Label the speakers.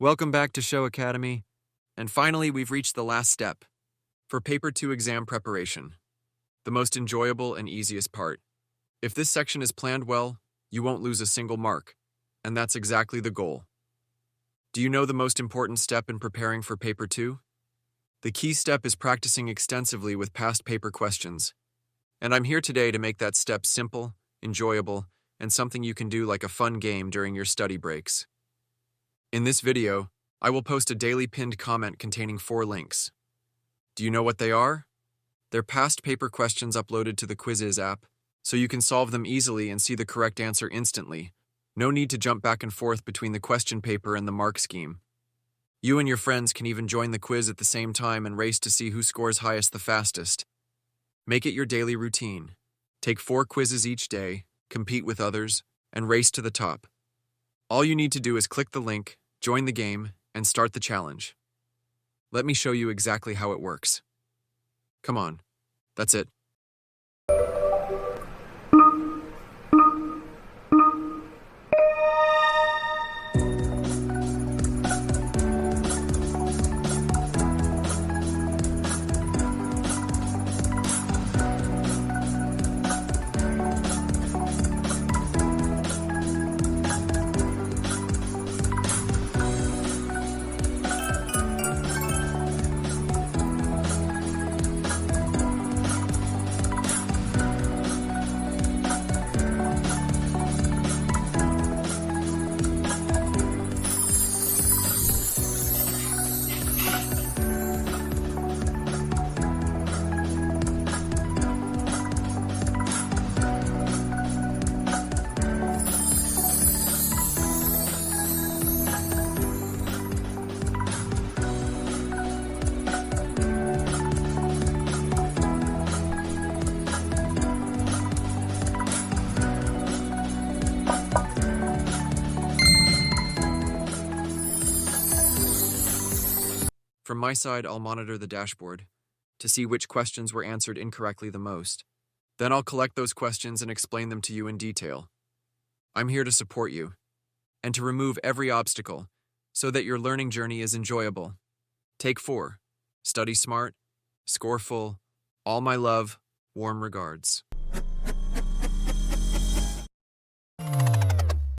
Speaker 1: Welcome back to Show Academy. And finally, we've reached the last step for Paper 2 exam preparation, the most enjoyable and easiest part. If this section is planned well, you won't lose a single mark, and that's exactly the goal. Do you know the most important step in preparing for Paper 2? The key step is practicing extensively with past paper questions. And I'm here today to make that step simple, enjoyable, and something you can do like a fun game during your study breaks. In this video, I will post a daily pinned comment containing 4 links. Do you know what they are? They're past paper questions uploaded to the Quizizz app, so you can solve them easily and see the correct answer instantly. No need to jump back and forth between the question paper and the mark scheme. You and your friends can even join the quiz at the same time and race to see who scores highest the fastest. Make it your daily routine. Take 4 quizzes each day, compete with others, and race to the top. All you need to do is click the link, join the game, and start the challenge. Let me show you exactly how it works. Come on, that's it. From my side, I'll monitor the dashboard to see which questions were answered incorrectly the most. Then I'll collect those questions and explain them to you in detail. I'm here to support you and to remove every obstacle so that your learning journey is enjoyable. Take 4. Study smart, score full. All my love, warm regards.